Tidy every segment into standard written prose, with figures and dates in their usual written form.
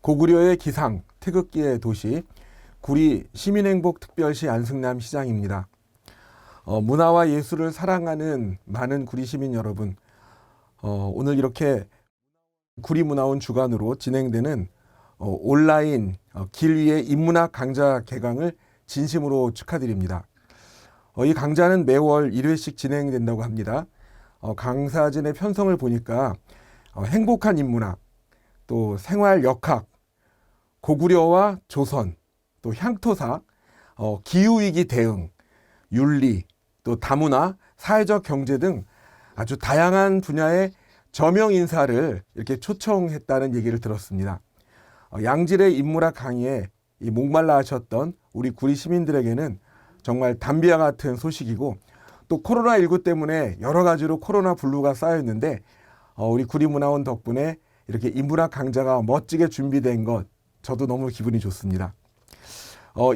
고구려의 기상, 태극기의 도시, 구리 시민행복특별시 안승남 시장입니다. 문화와 예술을 사랑하는 많은 구리 시민 여러분, 오늘 이렇게 구리문화원 주관으로 진행되는 온라인 길 위의 인문학 강좌 개강을 진심으로 축하드립니다. 이 강좌는 매월 1회씩 진행된다고 합니다. 강사진의 편성을 보니까 행복한 인문학, 또 생활 역학, 고구려와 조선, 또 향토사, 기후위기 대응, 윤리, 또 다문화, 사회적 경제 등 아주 다양한 분야의 저명 인사를 이렇게 초청했다는 얘기를 들었습니다. 양질의 인문학 강의에 목말라 하셨던 우리 구리 시민들에게는 정말 담비와 같은 소식이고, 또 코로나19 때문에 여러 가지로 코로나 블루가 쌓여있는데 우리 구리문화원 덕분에 이렇게 인문학 강좌가 멋지게 준비된 것, 저도 너무 기분이 좋습니다.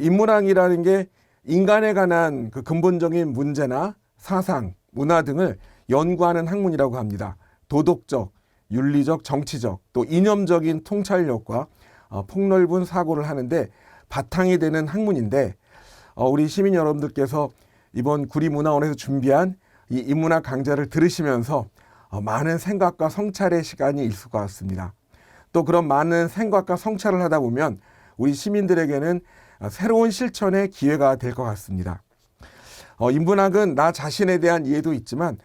인문학이라는 게 인간에 관한 그 근본적인 문제나 사상, 문화 등을 연구하는 학문이라고 합니다. 도덕적, 윤리적, 정치적, 또 이념적인 통찰력과 폭넓은 사고를 하는데 바탕이 되는 학문인데, 우리 시민 여러분들께서 이번 구리문화원에서 준비한 이 인문학 강좌를 들으시면서 많은 생각과 성찰의 시간이 있을 것 같습니다. 또 그런 많은 생각과 성찰을 하다 보면 우리 시민들에게는 새로운 실천의 기회가 될 것 같습니다. 인문학은 나 자신에 대한 이해도 있지만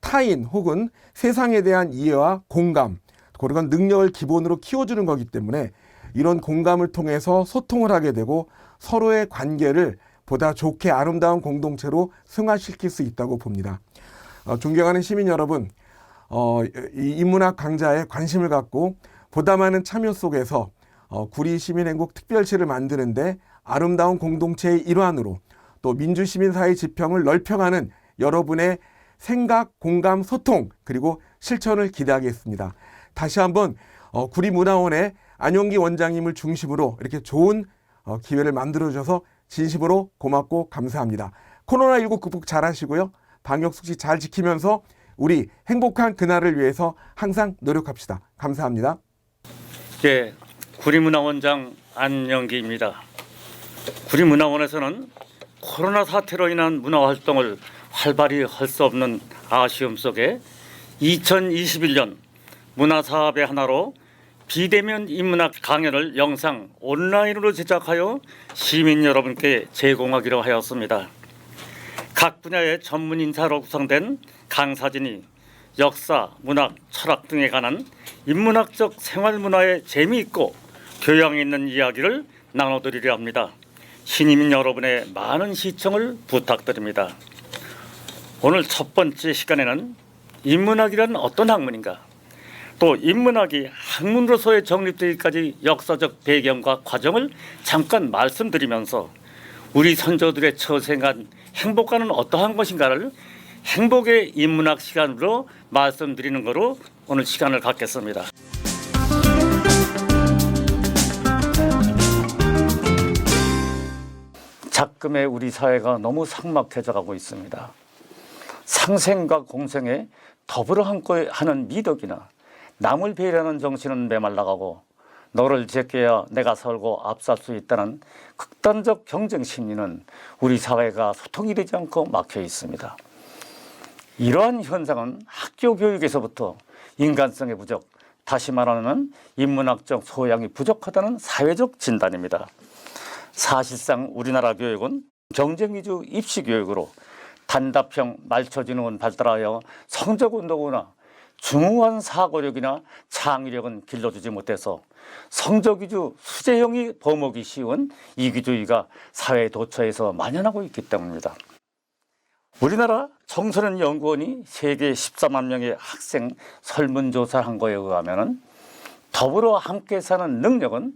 타인 혹은 세상에 대한 이해와 공감, 그런 능력을 기본으로 키워주는 거기 때문에 이런 공감을 통해서 소통을 하게 되고 서로의 관계를 보다 좋게 아름다운 공동체로 승화시킬 수 있다고 봅니다. 존경하는 시민 여러분, 이 인문학 강좌에 관심을 갖고 보다 많은 참여 속에서 구리 시민행복특별시를 만드는데 아름다운 공동체의 일환으로 또 민주시민사회 지평을 넓혀가는 여러분의 생각, 공감, 소통, 그리고 실천을 기대하겠습니다. 다시 한번 구리문화원의 안용기 원장님을 중심으로 이렇게 좋은 기회를 만들어주셔서 진심으로 고맙고 감사합니다. 코로나19 극복 잘 하시고요. 방역수칙 잘 지키면서 우리 행복한 그날을 위해서 항상 노력합시다. 감사합니다. 예, 구리문화원장 안영기입니다. 구리문화원에서는 코로나 사태로 인한 문화활동을 활발히 할 수 없는 아쉬움 속에 2021년 문화사업의 하나로 비대면 인문학 강연을 영상 온라인으로 제작하여 시민 여러분께 제공하기로 하였습니다. 각 분야의 전문 인사로 구성된 강사진이 역사, 문학, 철학 등에 관한 인문학적 생활문화의 재미있고 교양 있는 이야기를 나눠드리려 합니다. 시민 여러분의 많은 시청을 부탁드립니다. 오늘 첫 번째 시간에는 인문학이란 어떤 학문인가, 또 인문학이 학문으로서의 정립되기까지 역사적 배경과 과정을 잠깐 말씀드리면서 우리 선조들의 처생한 행복과는 어떠한 것인가를 행복의 인문학 시간으로 말씀드리는 거로 오늘 시간을 갖겠습니다. 작금의 우리 사회가 너무 삭막해져가고 있습니다. 상생과 공생에 더불어 함께 하는 미덕이나 남을 배려하는 정신은 메말라가고 너를 제껴야 내가 살고 앞설 수 있다는 극단적 경쟁 심리는 우리 사회가 소통이 되지 않고 막혀 있습니다. 이러한 현상은 학교 교육에서부터 인간성의 부족, 다시 말하는 인문학적 소양이 부족하다는 사회적 진단입니다. 사실상 우리나라 교육은 경쟁 위주 입시 교육으로 단답형 말초지능은 발달하여 성적운동이나 중후한 사고력이나 창의력은 길러주지 못해서 성적 위주 수재형이 버먹기 쉬운 이기주의가 사회 도처에서 만연하고 있기 때문입니다. 우리나라 청소년 연구원이 세계 14만 명의 학생 설문조사를 한 거에 의하면 더불어 함께 사는 능력은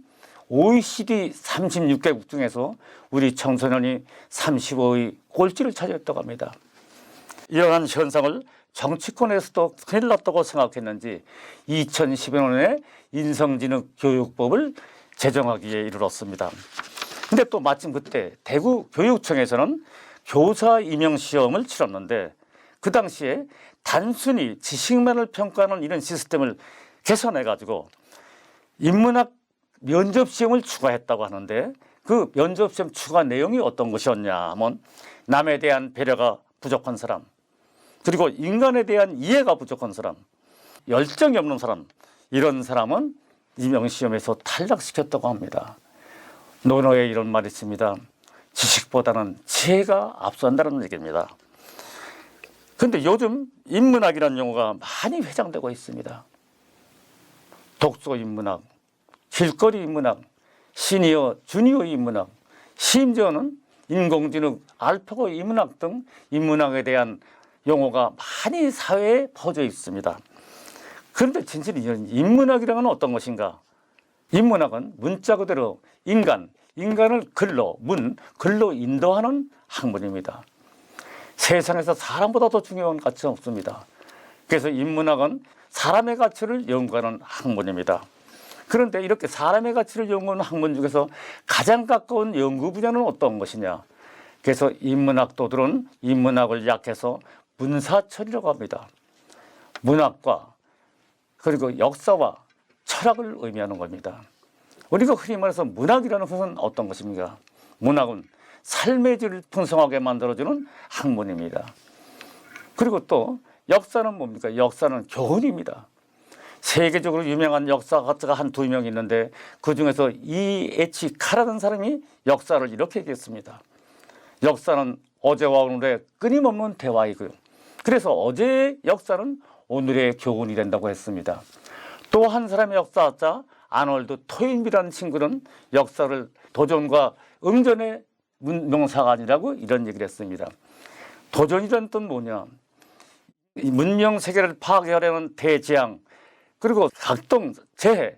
OECD 36개국 중에서 우리 청소년이 35위 꼴찌를 차지했다고 합니다. 이러한 현상을 정치권에서도 큰일 났다고 생각했는지 2015년에 인성지능 교육법을 제정하기에 이르렀습니다. 근데 또 마침 그때 대구 교육청에서는 교사 임용 시험을 치렀는데 그 당시에 단순히 지식만을 평가하는 이런 시스템을 개선해 가지고 인문학 면접 시험을 추가했다고 하는데 그 면접 시험 추가 내용이 어떤 것이었냐 하면 남에 대한 배려가 부족한 사람, 그리고 인간에 대한 이해가 부족한 사람, 열정이 없는 사람, 이런 사람은 임용시험에서 탈락시켰다고 합니다. 논어에 이런 말이 있습니다. 지식보다는 지혜가 앞선다는 얘기입니다. 그런데 요즘 인문학이라는 용어가 많이 회장되고 있습니다. 독서 인문학, 길거리 인문학, 시니어, 주니어 인문학, 심지어는 인공지능, 알파고 인문학 등 인문학에 대한 용어가 많이 사회에 퍼져 있습니다. 그런데 진실은 이런 인문학이란 어떤 것인가? 인문학은 문자 그대로 인간을 글로 인도하는 학문입니다. 세상에서 사람보다 더 중요한 가치는 없습니다. 그래서 인문학은 사람의 가치를 연구하는 학문입니다. 그런데 이렇게 사람의 가치를 연구하는 학문 중에서 가장 가까운 연구 분야는 어떤 것이냐? 그래서 인문학도들은 인문학을 약해서 문사철이라고 합니다. 문학과 그리고 역사와 철학을 의미하는 겁니다. 우리가 흔히 말해서 문학이라는 것은 어떤 것입니까? 문학은 삶의 질을 풍성하게 만들어주는 학문입니다. 그리고 또 역사는 뭡니까? 역사는 교훈입니다. 세계적으로 유명한 역사가가 한 두 명 있는데 그중에서 E.H. 카라는 사람이 역사를 이렇게 얘기했습니다. 역사는 어제와 오늘의 끊임없는 대화이고요. 그래서 어제의 역사는 오늘의 교훈이 된다고 했습니다. 또 한 사람의 역사학자 아놀드 토인비라는 친구는 역사를 도전과 응전의 문명사관이라고 이런 얘기를 했습니다. 도전이란 뜻은 뭐냐? 문명 세계를 파괴하려는 대재앙, 그리고 각종 재해,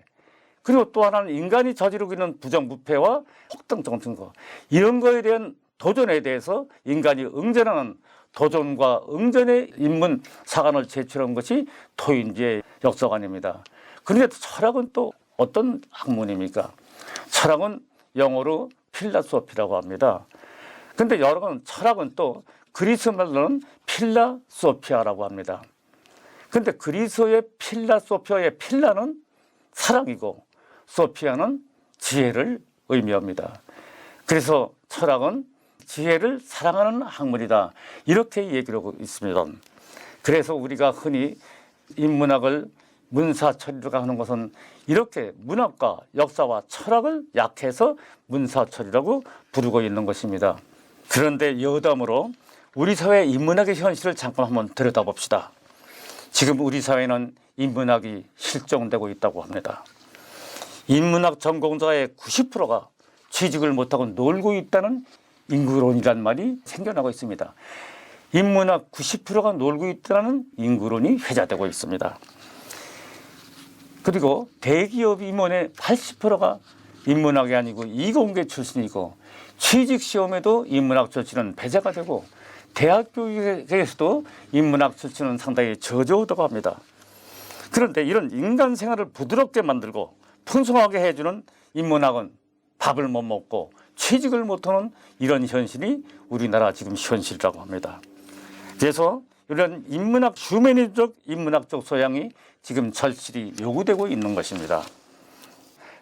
그리고 또 하나는 인간이 저지르고 있는 부정부패와 혹등 정신거, 이런 거에 대한 도전에 대해서 인간이 응전하는 도전과 응전의 인문 사관을 제출한 것이 토인지의 역사관입니다. 그런데 철학은 또 어떤 학문입니까? 철학은 영어로 필라소피라고 합니다. 그런데 여러분, 철학은 또 그리스 말로는 필라소피아라고 합니다. 그런데 그리스어의 필라소피아의 필라는 사랑이고 소피아는 지혜를 의미합니다. 그래서 철학은 지혜를 사랑하는 학문이다, 이렇게 얘기를 하고 있습니다. 그래서 우리가 흔히 인문학을 문사철이라고 하는 것은 이렇게 문학과 역사와 철학을 약해서 문사철이라고 부르고 있는 것입니다. 그런데 여담으로 우리 사회의 인문학의 현실을 잠깐 한번 들여다봅시다. 지금 우리 사회는 인문학이 실종되고 있다고 합니다. 인문학 전공자의 90%가 취직을 못하고 놀고 있다는 인구론이란 말이 생겨나고 있습니다. 인문학 90%가 놀고 있다는 인구론이 회자되고 있습니다. 그리고 대기업 임원의 80%가 인문학이 아니고 이공계 출신이고 취직시험에도 인문학 출신은 배제가 되고 대학 교육에서도 인문학 출신은 상당히 저조하다고 합니다. 그런데 이런 인간 생활을 부드럽게 만들고 풍성하게 해주는 인문학은 밥을 못 먹고 취직을 못하는 이런 현실이 우리나라 지금 현실이라고 합니다. 그래서 이런 인문학, 휴머니즘적 인문학적 소양이 지금 절실히 요구되고 있는 것입니다.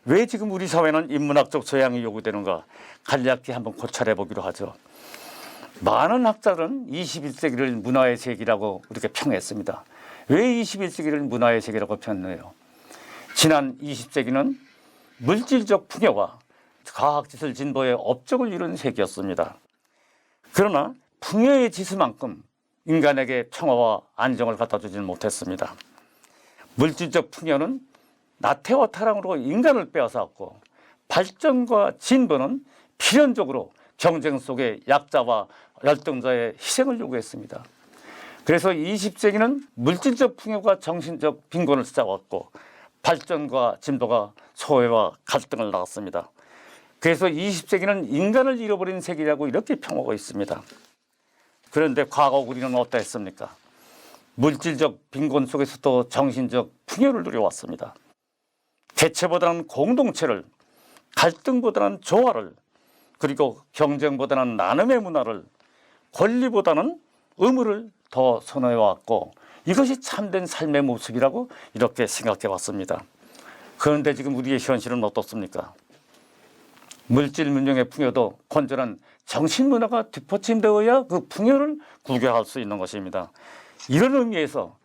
왜 지금 우리 사회는 인문학적 소양이 요구되는가? 간략히 한번 고찰해 보기로 하죠. 많은 학자들은 21세기를 문화의 세기라고 이렇게 평했습니다. 왜 21세기를 문화의 세기라고 평해요? 지난 20세기는 물질적 풍요와 과학기술 진보의 업적을 이룬 세기였습니다. 그러나 풍요의 지수만큼 인간에게 평화와 안정을 갖다 주지는 못했습니다. 물질적 풍요는 나태와 타락으로 인간을 빼앗았고 발전과 진보는 필연적으로 경쟁 속에 약자와 열등자의 희생을 요구했습니다. 그래서 20세기는 물질적 풍요가 정신적 빈곤을 쌓았고 발전과 진보가 소외와 갈등을 낳았습니다. 그래서 20세기는 인간을 잃어버린 세기라고 이렇게 평하고 있습니다. 그런데 과거 우리는 어떠했습니까? 물질적 빈곤 속에서도 정신적 풍요를 누려왔습니다. 개체보다는 공동체를, 갈등보다는 조화를, 그리고 경쟁보다는 나눔의 문화를, 권리보다는 의무를 더 선호해왔고 이것이 참된 삶의 모습이라고 이렇게 생각해 왔습니다. 그런데 지금 우리의 현실은 어떻습니까? 물질 문명의 풍요도 건전한 정신문화가 뒷받침되어야 그 풍요를 구경할 수 있는 것입니다. 이런 의미에서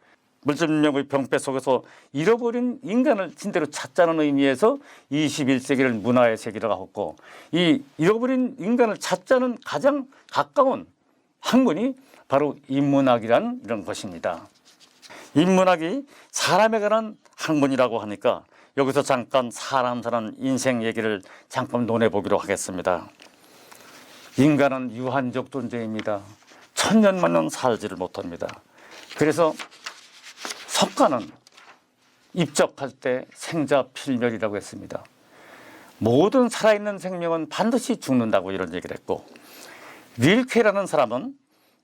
물질 문명의 병폐 속에서 잃어버린 인간을 진대로 찾자는 의미에서 21세기를 문화의 세기라고 했고, 이 잃어버린 인간을 찾자는 가장 가까운 학문이 바로 인문학이란 이런 것입니다. 인문학이 사람에 관한 학문이라고 하니까 여기서 잠깐 사람 사는 인생 얘기를 잠깐 논해보기로 하겠습니다. 인간은 유한적 존재입니다. 천년만년 살지를 못합니다. 그래서 석가는 입적할 때 생자 필멸이라고 했습니다. 모든 살아있는 생명은 반드시 죽는다고 이런 얘기를 했고, 릴케라는 사람은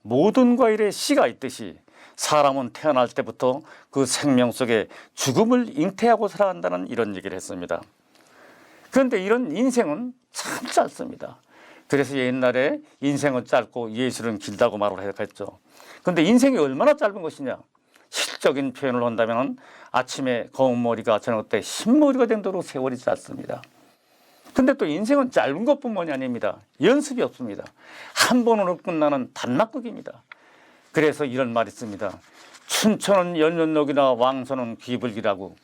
모든 과일에 씨가 있듯이 사람은 태어날 때부터 그 생명 속에 죽음을 잉태하고 살아간다는 이런 얘기를 했습니다. 그런데 이런 인생은 참 짧습니다. 그래서 옛날에 인생은 짧고 예술은 길다고 말을 했죠. 그런데 인생이 얼마나 짧은 것이냐? 실적인 표현을 한다면 아침에 검은 머리가 저녁 때 흰머리가 된도록 세월이 짧습니다. 근데 또 인생은 짧은 것뿐만이 아닙니다. 연습이 없습니다. 한 번으로 끝나는 단막극입니다. 그래서 이런 말이 있습니다. 춘천은 연년록이나 왕소는 귀불기라고.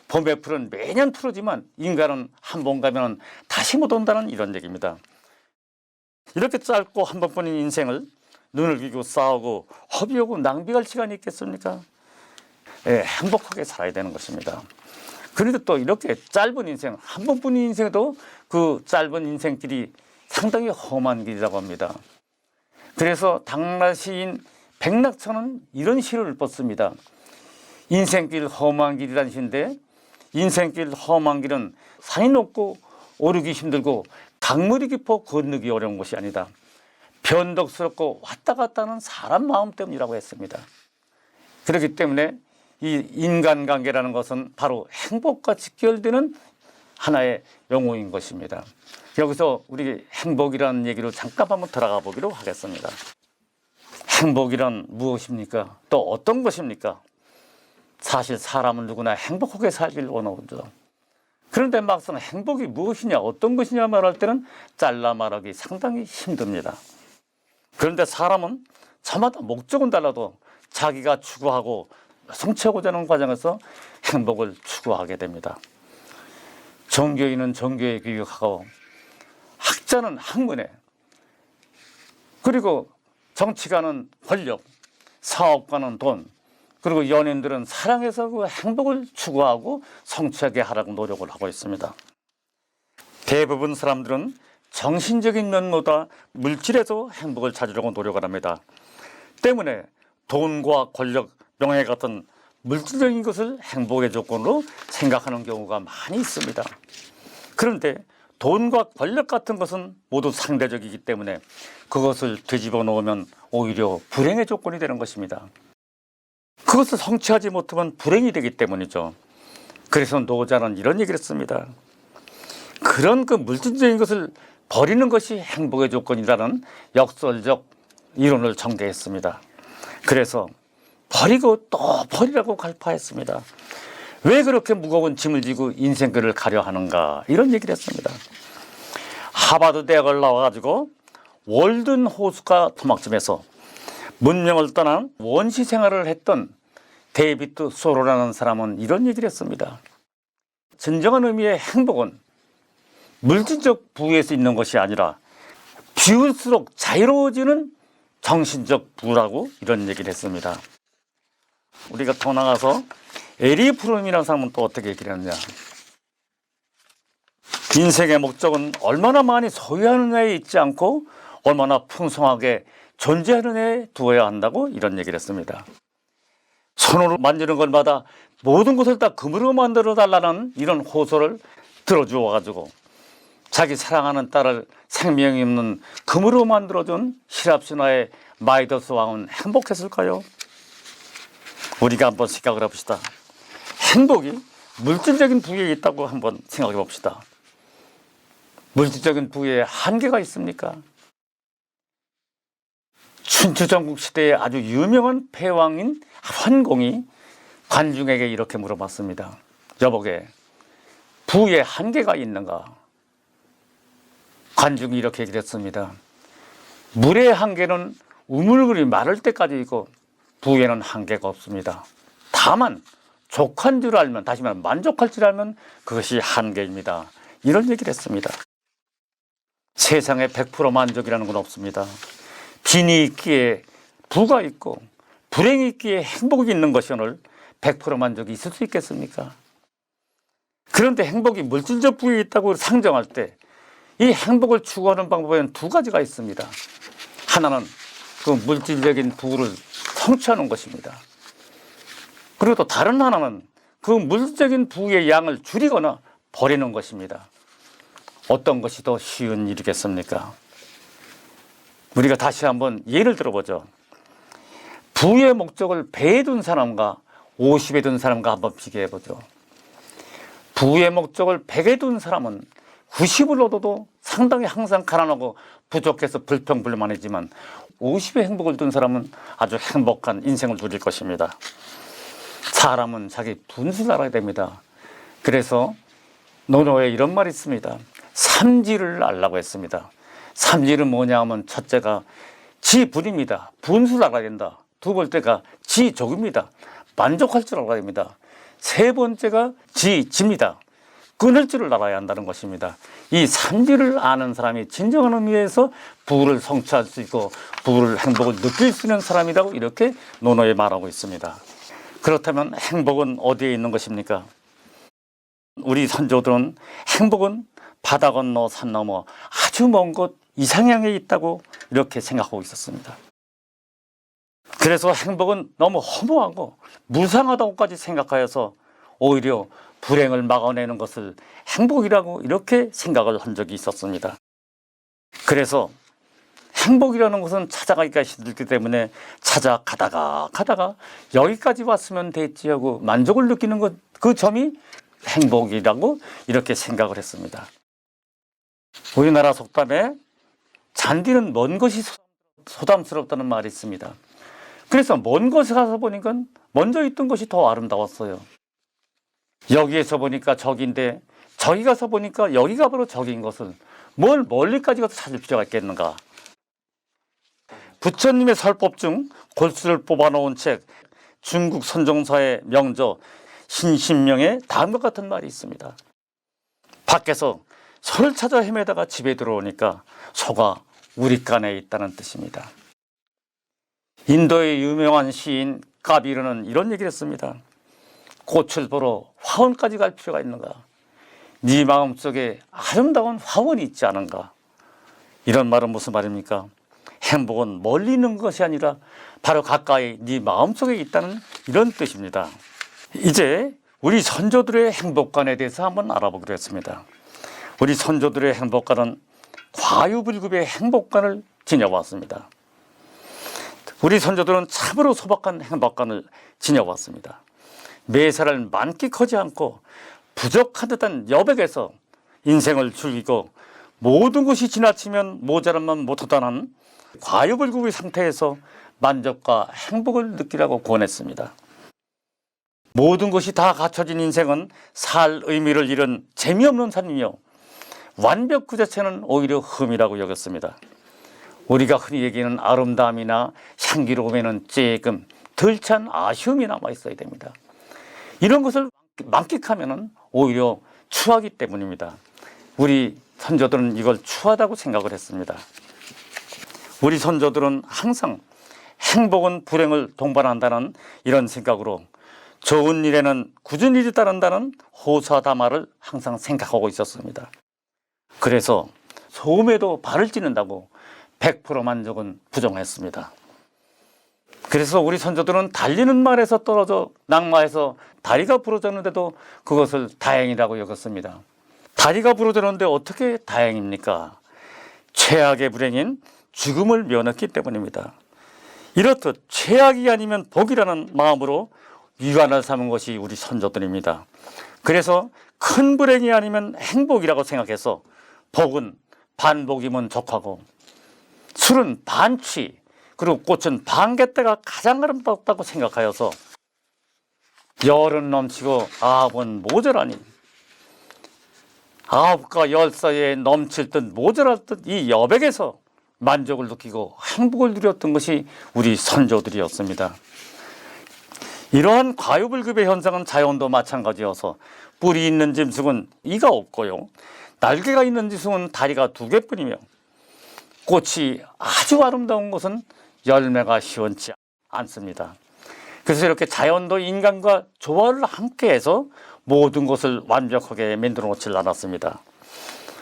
봄의 풀은 매년 푸르지만 인간은 한 번 가면 다시 못 온다는 이런 얘기입니다. 이렇게 짧고 한 번뿐인 인생을 눈을 비고 싸우고 허비하고 낭비할 시간이 있겠습니까? 행복하게 살아야 되는 것입니다. 그런데 또 이렇게 짧은 인생, 한 번뿐인 인생에도 그 짧은 인생길이 상당히 험한 길이라고 합니다. 그래서 당나 시인 백낙천은 이런 시를 읊었습니다. 인생길 험한 길이라는 시인데, 인생길 험한 길은 산이 높고 오르기 힘들고 강물이 깊어 건너기 어려운 것이 아니다. 변덕스럽고 왔다 갔다 하는 사람 마음 때문이라고 했습니다. 그렇기 때문에 이 인간관계라는 것은 바로 행복과 직결되는 하나의 용어인 것입니다. 여기서 우리 행복이라는 얘기로 잠깐 한번 들어가 보기로 하겠습니다. 행복이란 무엇입니까? 또 어떤 것입니까? 사실 사람은 누구나 행복하게 살길 원하죠. 그런데 막상 행복이 무엇이냐, 어떤 것이냐 말할 때는 잘라 말하기 상당히 힘듭니다. 그런데 사람은 저마다 목적은 달라도 자기가 추구하고 성취하고자 하는 과정에서 행복을 추구하게 됩니다. 종교인은 종교에 귀국하고, 학자는 학문에, 그리고 정치가는 권력, 사업가는 돈, 그리고 연인들은 사랑해서 그 행복을 추구하고 성취하게 하라고 노력을 하고 있습니다. 대부분 사람들은 정신적인 면보다 물질에서 행복을 찾으려고 노력을 합니다. 때문에 돈과 권력, 명예 같은 물질적인 것을 행복의 조건으로 생각하는 경우가 많이 있습니다. 그런데 돈과 권력 같은 것은 모두 상대적이기 때문에 그것을 뒤집어 놓으면 오히려 불행의 조건이 되는 것입니다. 그것을 성취하지 못하면 불행이 되기 때문이죠. 그래서 노자는 이런 얘기를 했습니다. 그런 그 물질적인 것을 버리는 것이 행복의 조건이라는 역설적 이론을 전개했습니다. 그래서 버리고 또 버리라고 갈파했습니다. 왜 그렇게 무거운 짐을 지고 인생길을 가려 하는가, 이런 얘기를 했습니다. 하버드 대학을 나와가지고 월든 호수가 토막점에서 문명을 떠난 원시 생활을 했던 데이비드 소로라는 사람은 이런 얘기를 했습니다. 진정한 의미의 행복은 물질적 부에서 있는 것이 아니라 비울수록 자유로워지는 정신적 부라고 이런 얘기를 했습니다. 우리가 더 나가서 에리 프롬이라는 사람은 또 어떻게 얘기를 했느냐. 인생의 목적은 얼마나 많이 소유하느냐에 있지 않고 얼마나 풍성하게 존재하느냐에 두어야 한다고 이런 얘기를 했습니다. 손으로 만지는 것마다 모든 것을 다 금으로 만들어 달라는 이런 호소를 들어주어가지고 자기 사랑하는 딸을 생명이 없는 금으로 만들어준 히랍 신화의 마이더스 왕은 행복했을까요? 우리가 한번 생각을 해봅시다. 행복이 물질적인 부에 있다고 한번 생각해 봅시다. 물질적인 부에 한계가 있습니까? 춘추 전국 시대의 아주 유명한 패왕인 환공이 관중에게 이렇게 물어봤습니다. 여보게, 부의 한계가 있는가? 관중이 이렇게 얘기를 했습니다. 물의 한계는 우물물이 마를 때까지 있고 부에는 한계가 없습니다. 다만 족한 줄 알면, 다시 말하면 만족할 줄 알면 그것이 한계입니다. 이런 얘기를 했습니다. 세상에 100% 만족이라는 건 없습니다. 빈이 있기에 부가 있고 불행이 있기에 행복이 있는 것이 오늘 100% 만족이 있을 수 있겠습니까? 그런데 행복이 물질적 부에 있다고 상정할 때 이 행복을 추구하는 방법에는 두 가지가 있습니다. 하나는 그 물질적인 부를 성취하는 것입니다. 그리고 또 다른 하나는 그 물질적인 부의 양을 줄이거나 버리는 것입니다. 어떤 것이 더 쉬운 일이겠습니까? 우리가 다시 한번 예를 들어보죠. 부의 목적을 100에 둔 사람과 50에 둔 사람과 한번 비교해보죠. 부의 목적을 100에 둔 사람은 90을 얻어도 상당히 항상 가난하고 부족해서 불평불만이지만 50의 행복을 둔 사람은 아주 행복한 인생을 누릴 것입니다. 사람은 자기 분수를 알아야 됩니다. 그래서 논어에 이런 말이 있습니다. 삼지를 알라고 했습니다. 삼지는 뭐냐 하면 첫째가 지분입니다. 분수를 알아야 된다. 두 번째가 지족입니다. 만족할 줄 알아야 됩니다. 세 번째가 지지입니다. 끊을 줄을 알아야 한다는 것입니다. 이 삼지를 아는 사람이 진정한 의미에서 부를 성취할 수 있고 부를 행복을 느낄 수 있는 사람이라고 이렇게 논어에 말하고 있습니다. 그렇다면 행복은 어디에 있는 것입니까? 우리 선조들은 행복은 바다 건너 산 너머 아주 먼 곳 이상향에 있다고 이렇게 생각하고 있었습니다. 그래서 행복은 너무 허무하고 무상하다고까지 생각하여서 오히려 불행을 막아내는 것을 행복이라고 이렇게 생각을 한 적이 있었습니다. 그래서 행복이라는 것은 찾아가기가 힘들기 때문에 찾아가다가 여기까지 왔으면 됐지 하고 만족을 느끼는 것, 그 점이 행복이라고 이렇게 생각을 했습니다. 우리나라 속담에 잔디는 먼 것이 소담스럽다는 말이 있습니다. 그래서 먼 곳에 가서 보니까 먼저 있던 것이 더 아름다웠어요. 여기에서 보니까 저기인데 저기 가서 보니까 여기가 바로 저기인 것을 뭘 멀리까지 가서 찾을 필요가 있겠는가. 부처님의 설법 중 골수를 뽑아놓은 책 중국 선종사의 명저 신신명에 다음과 같은 말이 있습니다. 밖에서 소를 찾아 헤매다가 집에 들어오니까 소가 우리간에 있다는 뜻입니다. 인도의 유명한 시인 까비르는 이런 얘기를 했습니다. 꽃을 보러 화원까지 갈 필요가 있는가? 네 마음속에 아름다운 화원이 있지 않은가? 이런 말은 무슨 말입니까? 행복은 멀리 있는 것이 아니라 바로 가까이 네 마음속에 있다는 이런 뜻입니다. 이제 우리 선조들의 행복관에 대해서 한번 알아보기로 했습니다. 우리 선조들의 행복관은 과유불급의 행복관을 지녀왔습니다. 우리 선조들은 참으로 소박한 행복관을 지녀왔습니다. 매사를 만끽하지 않고 부족한 듯한 여백에서 인생을 즐기고 모든 것이 지나치면 모자란만 못하다는 과유불급의 상태에서 만족과 행복을 느끼라고 권했습니다. 모든 것이 다 갖춰진 인생은 살 의미를 잃은 재미없는 삶이며 완벽 그 자체는 오히려 흠이라고 여겼습니다. 우리가 흔히 얘기하는 아름다움이나 향기로움에는 조금 덜 찬 아쉬움이 남아 있어야 됩니다. 이런 것을 만끽하면 오히려 추하기 때문입니다. 우리 선조들은 이걸 추하다고 생각을 했습니다. 우리 선조들은 항상 행복은 불행을 동반한다는 이런 생각으로 좋은 일에는 굳은 일이 따른다는 호사다마를 항상 생각하고 있었습니다. 그래서 소음에도 발을 찌는다고 100% 만족은 부정했습니다. 그래서 우리 선조들은 달리는 말에서 떨어져 낙마해서 다리가 부러졌는데도 그것을 다행이라고 여겼습니다. 다리가 부러졌는데 어떻게 다행입니까? 최악의 불행인 죽음을 면했기 때문입니다. 이렇듯 최악이 아니면 복이라는 마음으로 위관을 삼은 것이 우리 선조들입니다. 그래서 큰 불행이 아니면 행복이라고 생각해서 복은 반복이면 족하고 술은 반취 그리고 꽃은 반개때가 가장 아름답다고 생각하여서 열은 넘치고 아합은 모자라니 아홉과 열 사이에 넘칠 듯 모자랄 듯 이 여백에서 만족을 느끼고 행복을 누렸던 것이 우리 선조들이었습니다. 이러한 과유불급의 현상은 자연도 마찬가지여서 뿔이 있는 짐승은 이가 없고요, 날개가 있는 짐승은 다리가 2개뿐이며 꽃이 아주 아름다운 것은 열매가 시원치 않습니다. 그래서 이렇게 자연도 인간과 조화를 함께해서 모든 것을 완벽하게 만들어 놓지 않았습니다.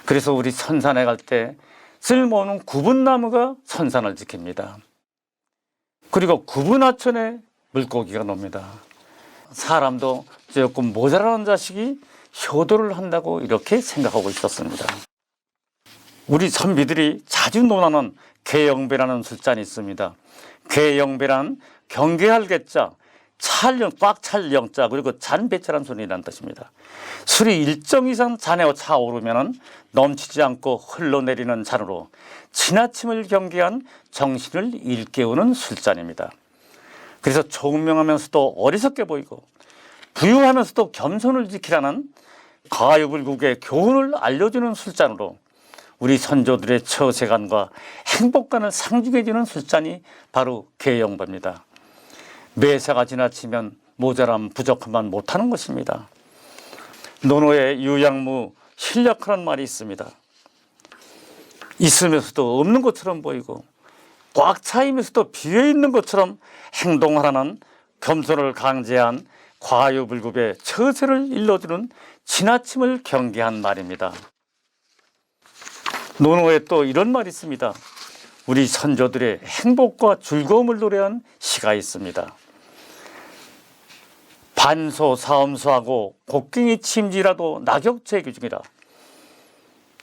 그래서 우리 선산에 갈 때 쓸모없는 구분나무가 선산을 지킵니다. 그리고 구분하천에 물고기가 놉니다. 사람도 조금 모자라는 자식이 효도를 한다고 이렇게 생각하고 있었습니다. 우리 선비들이 자주 논하는 개영배라는 술잔이 있습니다. 개영배란 경계할 개자, 꽉 찰 영자, 그리고 잔배자란 소리라는 뜻입니다. 술이 일정 이상 잔에 차오르면 넘치지 않고 흘러내리는 잔으로 지나침을 경계한 정신을 일깨우는 술잔입니다. 그래서 총명하면서도 어리석게 보이고 부유하면서도 겸손을 지키라는 과유불급의 교훈을 알려주는 술잔으로 우리 선조들의 처세관과 행복관을 상징해주는 술잔이 바로 개영배입니다. 매사가 지나치면 모자람 부족함만 못하는 것입니다. 논어에 유양무 실력하는 말이 있습니다. 있으면서도 없는 것처럼 보이고 꽉 차이면서도 비어있는 것처럼 행동하라는 겸손을 강제한 과유불급의 처세를 일러주는 지나침을 경계한 말입니다. 논어에 또 이런 말이 있습니다. 우리 선조들의 행복과 즐거움을 노래한 시가 있습니다. 반소 사엄수하고 곡괭이 침지라도 낙엽제기 중이라.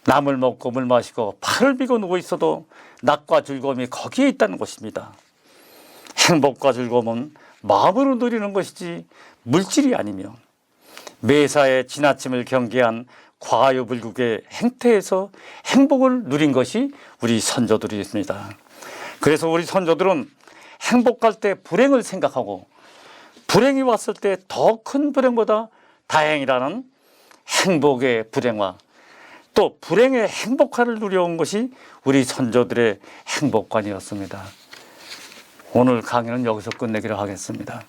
남을 먹고 물 마시고 팔을 비고 누워 있어도 낙과 즐거움이 거기에 있다는 것입니다. 행복과 즐거움은 마음으로 누리는 것이지 물질이 아니며 매사에 지나침을 경계한 과유불급의 행태에서 행복을 누린 것이 우리 선조들이었습니다. 그래서 우리 선조들은 행복할 때 불행을 생각하고 불행이 왔을 때 더 큰 불행보다 다행이라는 행복의 불행화, 또 불행의 행복화를 누려온 것이 우리 선조들의 행복관이었습니다. 오늘 강의는 여기서 끝내기로 하겠습니다.